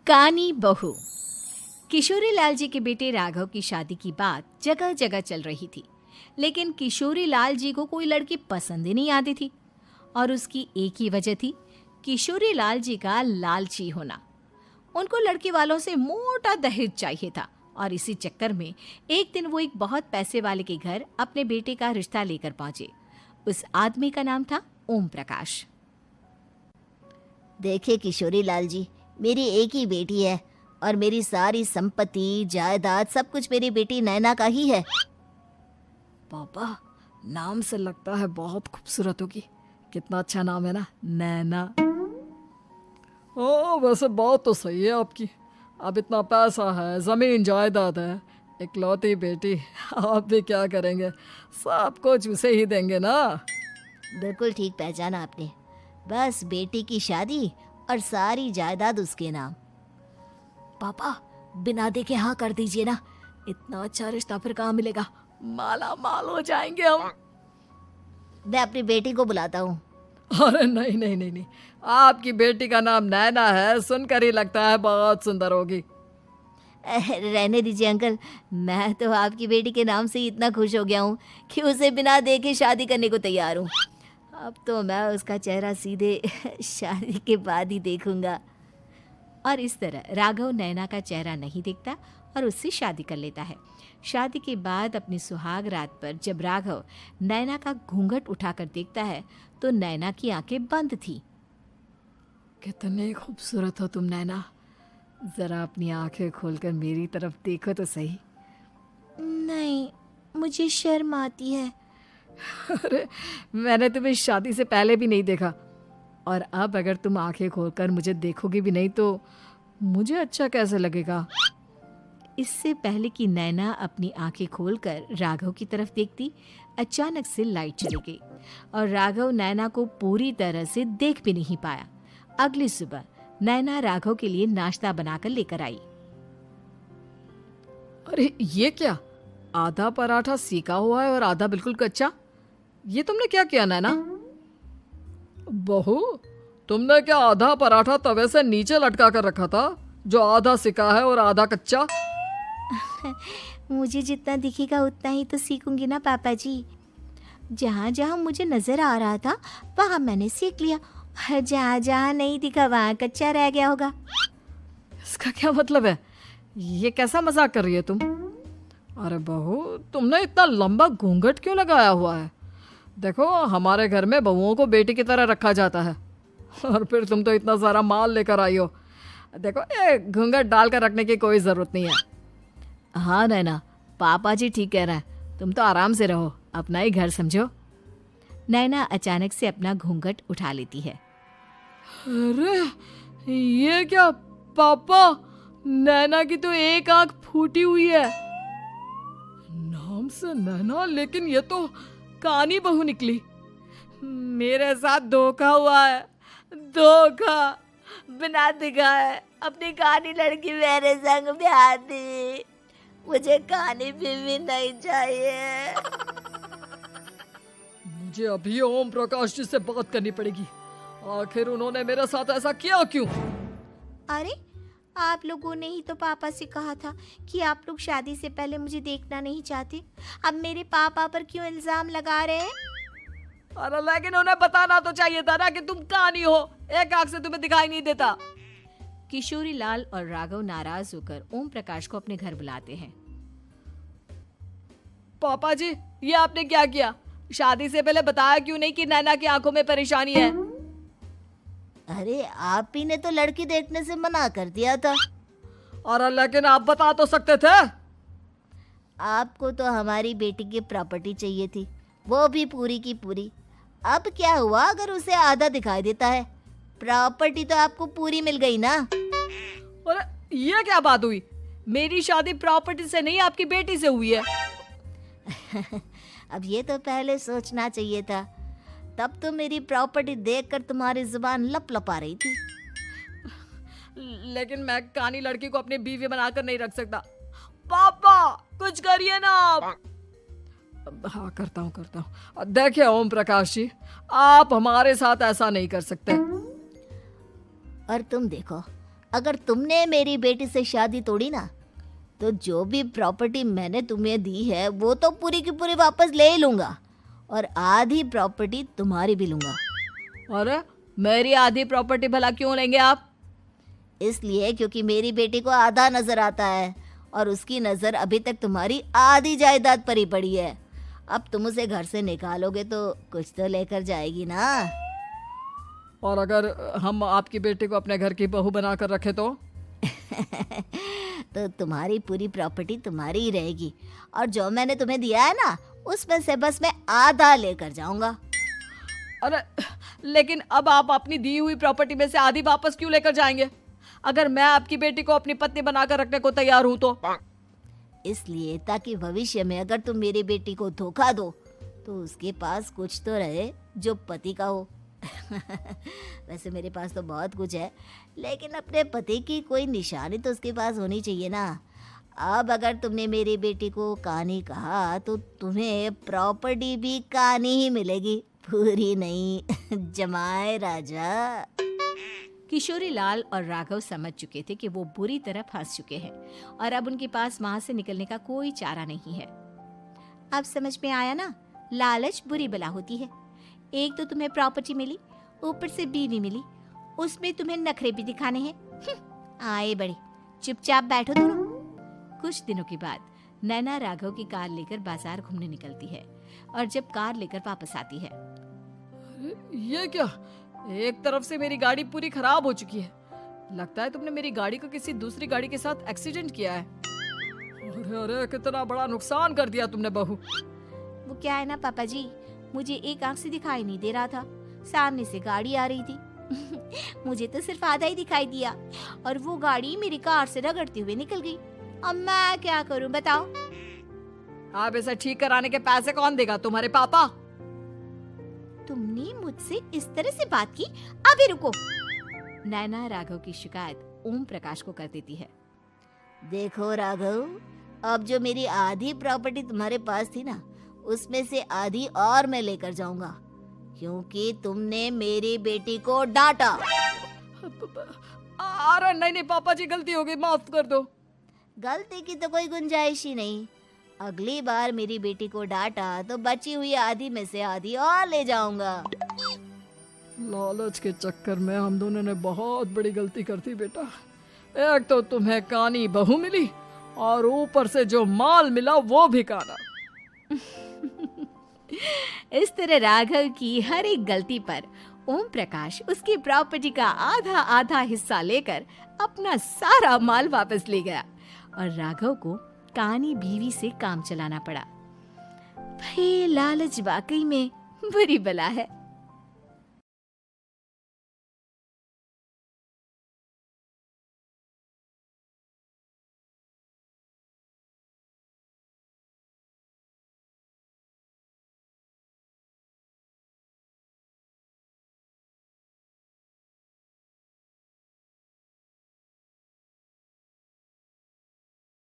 कानी बहू। किशोरी लाल जी के बेटे राघव की शादी की बात जगह जगह चल रही थी, लेकिन किशोरी लाल जी को कोई लड़की पसंद ही नहीं आती थी। और उसकी एक ही वजह थी, किशोरी लाल जी का लालची होना। उनको लड़की वालों से मोटा दहेज चाहिए था और इसी चक्कर में एक दिन वो एक बहुत पैसे वाले के घर अपने बेटे का रिश्ता लेकर पहुंचे। उस आदमी का नाम था ओम प्रकाश। देखिए किशोरी लाल जी, मेरी एक ही बेटी है और मेरी सारी संपत्ति जायदाद सब कुछ मेरी बेटी नैना का ही है। पापा, नाम से लगता है बहुत खूबसूरत होगी। कितना अच्छा नाम है ना, नैना। ओ, वैसे बात तो सही है आपकी। अब इतना पैसा है, जमीन जायदाद है, इकलौती बेटी, आप भी क्या करेंगे? सब कुछ उसे ही देंगे ना। बिल्कुल ठीक पहचाना आपने। बस बेटी की शादी और सारी जायदाद उसके नाम। पापा, बिना देखे हाँ कर दीजिए ना। इतना अच्छा रिश्ता फिर कहाँ मिलेगा? माला माल हो जाएंगे हम। मैं अपनी बेटी को बुलाता हूँ। अरे नहीं नहीं नहीं नहीं, आपकी बेटी का नाम नैना है, सुनकर ही लगता है बहुत सुंदर होगी। रहने दीजिए अंकल, मैं तो आपकी बेटी के नाम से ही इतना खुश हो गया हूँ कि उसे बिना देखे शादी करने को तैयार हूँ। अब तो मैं उसका चेहरा सीधे शादी के बाद ही देखूंगा। और इस तरह राघव नैना का चेहरा नहीं देखता और उससे शादी कर लेता है। शादी के बाद अपनी सुहाग रात पर जब राघव नैना का घूंघट उठाकर देखता है तो नैना की आंखें बंद थी। कितनी खूबसूरत हो तुम नैना, जरा अपनी आंखें खोलकर मेरी तरफ देखो तो सही। नहीं, मुझे शर्म आती है। अरे, मैंने तुम्हें शादी से पहले भी नहीं देखा, और अब अगर तुम आंखें खोलकर मुझे देखोगी भी नहीं तो मुझे अच्छा कैसे लगेगा? इससे पहले कि नैना अपनी आंखें खोलकर राघव की तरफ देखती, अचानक से लाइट चली गई और राघव नैना को पूरी तरह से देख भी नहीं पाया। अगली सुबह नैना राघव के लिए नाश्ता बनाकर लेकर आई। अरे ये क्या, आधा पराठा सीका हुआ है और आधा बिल्कुल कच्चा। ये तुमने क्या किया नैना? बहू, तुमने क्या आधा पराठा तवे से नीचे लटका कर रखा था, जो आधा सिका है और आधा कच्चा? मुझे जितना दिखेगा उतना ही तो सीखूंगी ना पापा जी। जहाँ जहाँ मुझे नजर आ रहा था वहाँ मैंने सीख लिया, और जहाँ जहाँ नहीं दिखा वहाँ कच्चा रह गया होगा। इसका क्या मतलब है? ये कैसा मजाक कर रही है तुम? अरे बहू, तुमने इतना लंबा घूंघट क्यों लगाया हुआ है? देखो, हमारे घर में बहुओं को बेटी की तरह रखा जाता है, और फिर तुम तो इतना सारा माल लेकर आई हो। देखो, ये घूंघट डालकर रखने की कोई ज़रूरत नहीं है। हाँ नैना, पापा जी ठीक कह रहे हैं, तुम तो आराम से रहो, अपना ही घर समझो। नैना अचानक से अपना घूंघट उठा लेती है। अरे ये क्या पापा, नैना की तो एक आंख फूटी हुई है। नाम से नैना, लेकिन ये तो कानी बहू निकली। मेरे साथ धोखा हुआ है, धोखा। बिना दिखाए अपनी कानी लड़की मेरे संग ब्याह दी। मुझे कानी बीवी नहीं चाहिए। मुझे अभी ओम प्रकाश जी से बात करनी पड़ेगी। आखिर उन्होंने मेरे साथ ऐसा किया क्यों? अरे, आप लोगों ने ही तो पापा से कहा था कि आप लोग शादी से पहले मुझे देखना नहीं चाहते। अब मेरे पापा पर क्यों इल्जाम लगा रहे हैं? अरे लेकिन उन्हें बताना तो चाहिए था ना कि तुम कानी हो, एक आंख से तुम्हें दिखाई नहीं देता। किशोरी लाल और राघव नाराज होकर ओम प्रकाश को अपने घर बुलाते हैं। पापा जी, ये आपने क्या किया? शादी से पहले बताया क्यों नहीं कि नैना की आंखों में परेशानी है? अरे, आप ही ने तो लड़की देखने से मना कर दिया था। अरे लेकिन आप बता तो सकते थे। आपको तो हमारी बेटी की प्रॉपर्टी चाहिए थी, वो भी पूरी की पूरी। अब क्या हुआ अगर उसे आधा दिखाई देता है? प्रॉपर्टी तो आपको पूरी मिल गई ना। अरे ये क्या बात हुई? मेरी शादी प्रॉपर्टी से नहीं, आपकी बेटी से हुई है। अब ये तो पहले सोचना चाहिए था, तब तो मेरी प्रॉपर्टी देखकर तुम्हारी जुबान लप लपा रही थी। लेकिन मैं कानी लड़की को अपनी बीवी बनाकर नहीं रख सकता। पापा, कुछ करिए ना आप। हाँ, करता हूँ। देखिए ओम प्रकाश जी, आप हमारे साथ ऐसा नहीं कर सकते। और तुम देखो, अगर तुमने मेरी बेटी से शादी तोड़ी ना, तो जो भी प्रॉपर्टी मैंने तुम्हें दी है वो तो पूरी की पूरी वापस ले ही लूँगा, और आधी प्रॉपर्टी तुम्हारी भी लूँगा। अरे मेरी आधी प्रॉपर्टी भला क्यों लेंगे आप? इसलिए क्योंकि मेरी बेटी को आधा नजर आता है और उसकी नज़र अभी तक तुम्हारी आधी जायदाद पर ही पड़ी है। अब तुम उसे घर से निकालोगे तो कुछ तो लेकर जाएगी ना। और अगर हम आपकी बेटी को अपने घर की बहू बना कर रखे तो? तो तुम्हारी पूरी प्रॉपर्टी तुम्हारी ही रहेगी, और जो मैंने तुम्हें दिया है ना, उसमें से बस मैं आधा लेकर जाऊंगा। अरे लेकिन अब आप अपनी दी हुई प्रॉपर्टी में से आधी वापस क्यों लेकर जाएंगे? अगर मैं आपकी बेटी को अपनी पत्नी बनाकर रखने को तैयार हूं तो? इसलिए ताकि भविष्य में अगर तुम मेरी बेटी को धोखा दो तो उसके पास कुछ तो रहे जो पति का हो। वैसे मेरे पास तो बहुत कुछ है, लेकिन अपने पति की कोई निशानी तो उसके पास होनी चाहिए ना। अब अगर तुमने मेरी बेटी को कानी कहा तो तुम्हें प्रॉपर्टी भी कानी ही मिलेगी, पूरी नहीं। जमाए राजा। किशोरी लाल और राघव समझ चुके थे कि वो बुरी तरह फंस चुके हैं और अब उनके पास वहां से निकलने का कोई चारा नहीं है। अब समझ में आया ना, लालच बुरी बला होती है। एक तो तुम्हें प्रॉपर्टी मिली, ऊपर से बीवी मिली, उसमें तुम्हें नखरे भी दिखाने हैं। आए बड़े, चुपचाप बैठो दोनों। कुछ दिनों के बाद नैना राघव की कार लेकर बाजार घूमने निकलती है और जब कार लेकर वापस आती है, ये क्या? एक तरफ से मेरी गाड़ी पूरी खराब हो चुकी है। लगता है तुमने मेरी गाड़ी को किसी दूसरी गाड़ी के साथ एक्सीडेंट किया है। अरे अरे कितना बड़ा नुकसान कर दिया तुमने बहू। वो क्या है ना पापा जी, मुझे एक आंख से दिखाई नहीं दे रहा था, सामने से गाड़ी आ रही थी। मुझे तो सिर्फ आधा ही दिखाई दिया और वो गाड़ी मेरी कार से रगड़ते हुए निकल गई। अब मैं क्या करूं बताओ? आप इसे ठीक कराने के पैसे कौन देगा? तुम्हारे पापा? तुमने मुझसे इस तरह से बात की? अभी रुको। नैना राघव की शिकायत ओम प्रकाश को कर देती है। देखो राघव, अब जो मेरी आधी प्रॉपर्टी तुम्हारे पास थी ना, उसमें से आधी और मैं लेकर जाऊंगा, क्योंकि तुमने मेरी बेटी को डांटा। अरे नहीं नहीं पापा जी, गलती हो गई, माफ कर दो। गलती की तो कोई गुंजाइश ही नहीं। अगली बार मेरी बेटी को डांटा तो बची हुई आधी में से आधी और ले जाऊंगा। लालच के चक्कर में हम दोनों ने बहुत बड़ी गलती कर दी बेटा। एक तो तुम्हें कानी बहू मिली और ऊपर से जो माल मिला वो भी काना। इस तरह राघव की हर एक गलती पर ओम प्रकाश उसकी प्रॉपर्टी का आधा आधा हिस्सा लेकर अपना सारा माल वापस ले गया और राघव को कानी बीवी से काम चलाना पड़ा। भाई लालच वाकई में बुरी बला है।